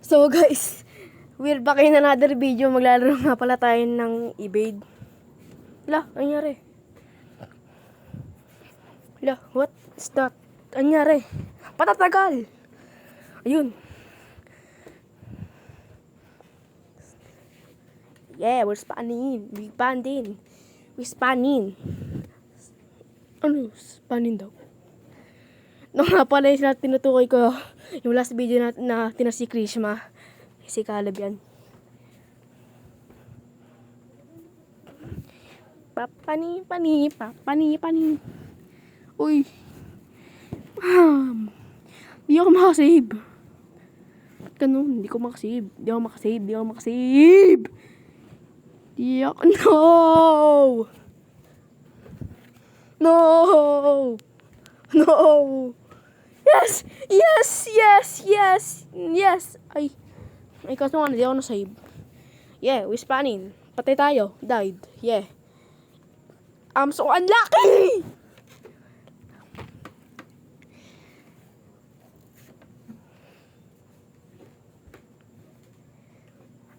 So guys, we're back in another video. Maglalaro nga pala tayo ng evade. Lah, anyari? Lah, what is that? Anyari? Patatagal! Ayun. Yeah, we're spanning. We're banding. We're spanning. Ano? Spanning daw. No nga pala yung tinutukoy ko yung last video na tinasi Krishma. Si Caleb yan. Papani. Uy. Di ako makasave. Ganun, di ako makasave. No! Yes! Ay, kaso nga, hindi ako na-save. Yeah, we spanning. Patay tayo. Died. Yeah. I'm so unlucky!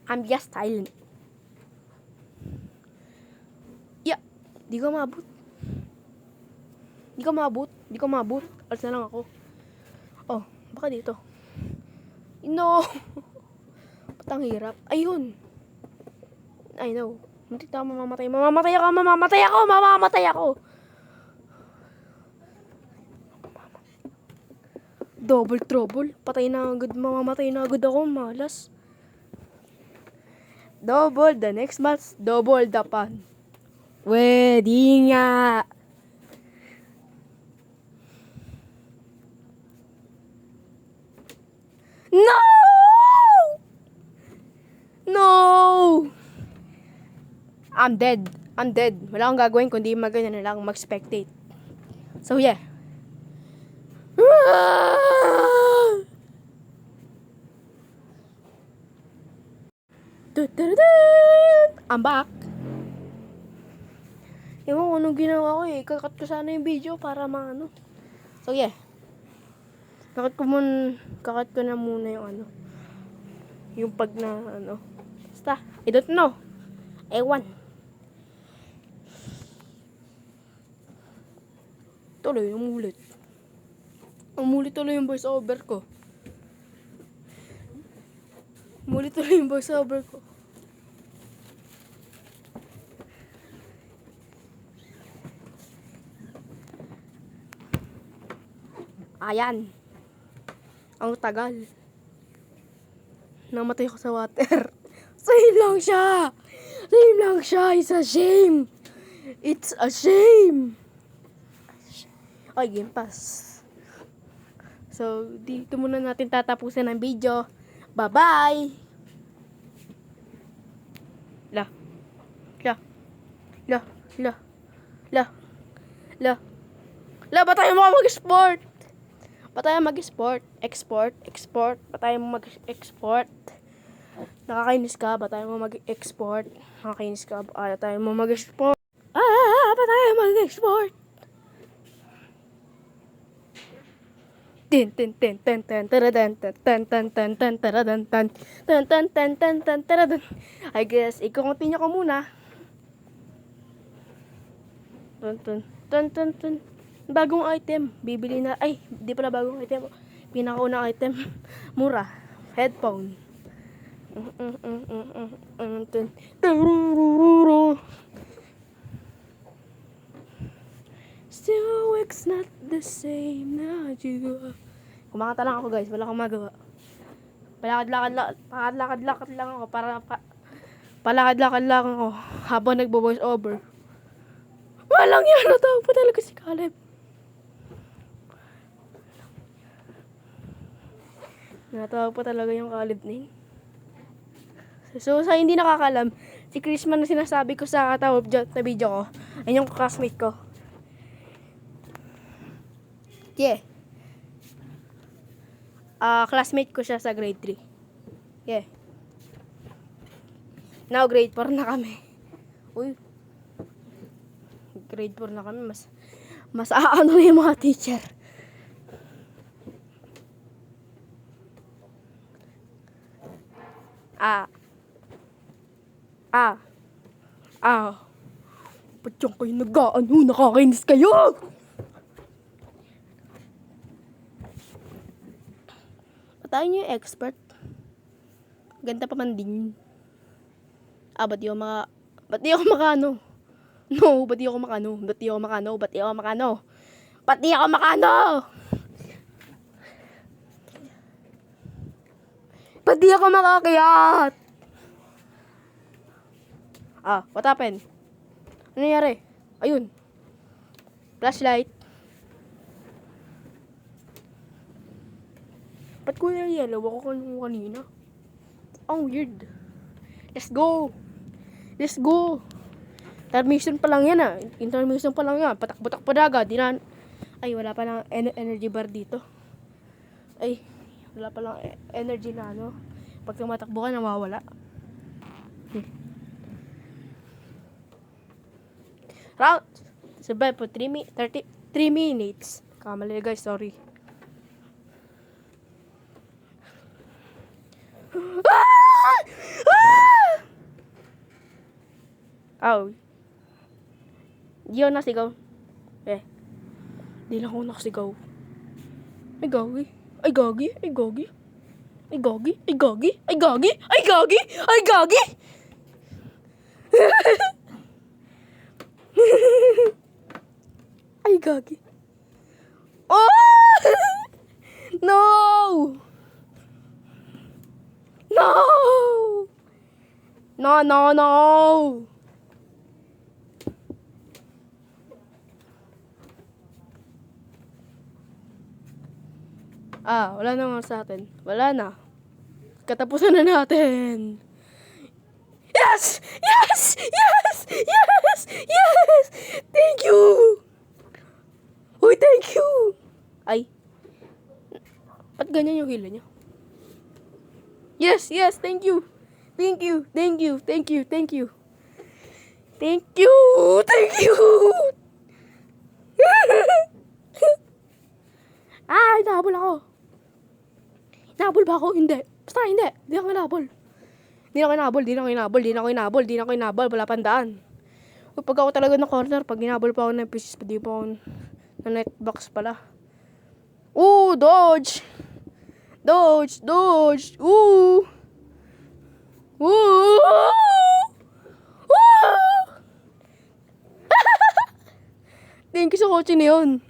I'm just silent. Yeah. Di ko maabot. Alis na lang ako. Oh, baka dito. No! Patang hirap. Ayun. I know. Muntik na mamamatay. Mamamatay ako. Double trouble. Patay na agad. Mamamatay na agad ako. Malas. Double the next match. Double the pan. Di nga. No! I'm dead. Wala akong gagawin kundi magana na lang mag-spectate. So yeah. I'm back. Ewan ko anong ginawa ko eh. Kakat ko sana yung video para maano. So yeah. Kakat ko na muna yung ano. Yung pag na ano. Basta, I don't know. Ewan. Tuloy, umulit. Umulit tuloy yung voice over ko. Ayan. Ang tagal. Namatay ako sa water. Save lang siya. It's a shame. Ay, Game Pass. So, dito muna natin tatapusin ang video. Bye-bye! Ba tayo mag-sport? Export. Ba tayo mag-export? Nakakainis ka? Ba tayo mag-export? Nakakainis ka? Ba tayo mag-export? Ba tayo mag-export? I guess, i-continue ko muna. Bagong item. Bibili na. Ay, di pala bagong item. Pinakaunang item. Mura. Headphone. Still, it's not the same na you. Kumakanta lang ako guys. Wala akong magawa. Palakad-lakad lang ako. Palakad-lakad lang ako. Habang nagbo-voice over. Walang yan. Natawag pa talaga si Caleb. Natawag pa talaga yung Caleb na yun. So, sa hindi nakakalam, si Krishma na sinasabi ko sa katawag na video ko, ay yung classmate ko. Yeah. Classmate ko siya sa grade 3. Yeah. Now, grade 4 na kami. Uy. Grade 4 na kami. Mas aano yung mga teacher. Ah. Ah. Ah. Ba't yung kayo nag-ano? Nakakainis kayo! Patayin niyo yung expert. Ganda pa man din. Ba't di ako ba't di ako makano? No, ba't di ako makano? Ba't di ako makano? Ba't di ako makano? Ba't di ako makano? Ba't di ako makakayat? What happened? Ano nangyari? Ayun. Flashlight. Ba't kulay yellow ako kanina? Ang weird. Let's go. Let's go. Intermission pa lang yan Intermission pa lang yan. Patak-patak pa daga. Ay, wala pa lang energy bar dito. Ay, wala pa lang energy na Pag tumatakbo ka, nawawala. Route. Survive for 3 minutes. Kamali guys, sorry. Di ako nasigaw. Di lang ako nakasigaw. Ay gagi. Ay gagi. Ay gagi. Ay gagi. Ay gagi. Ay gagi. Ay gagi. Ay gagi. Ay gagi. Oh! No! No! No, no, no! Wala na nga sa atin. Wala na. Katapusan na natin. Yes! Yes! Yes! Yes! Yes! Thank you! Uy, thank you! Ay. Ba't ganyan yung hila niya? Yes! Yes! Thank you! Thank you! Thank you! Thank you! Thank you! Thank you! Thank you! Nahabol ako. Nahabol ba ako? Hindi. Basta hindi. Hindi ako nahabol. Di na ako inabol. Wala pandaan. Pag ako talaga na corner, pag inabol pa ako ng pieces, pwede pa ako na netbox pala. Dodge! Dodge! Dodge! Thank you sa kotse na yun.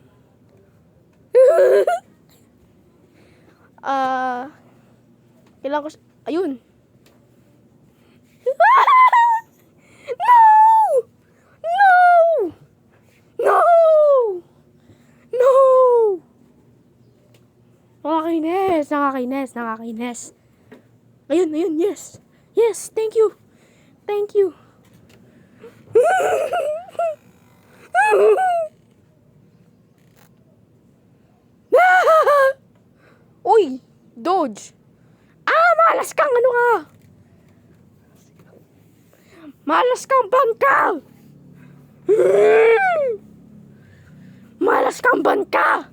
Kailangan ko ayun. No! No! No! No! Nakakainis. Ayun, yes. Yes, thank you. Thank you. Uy, Dodge. Malas kang Malas kang bangka. Malas kang bangka.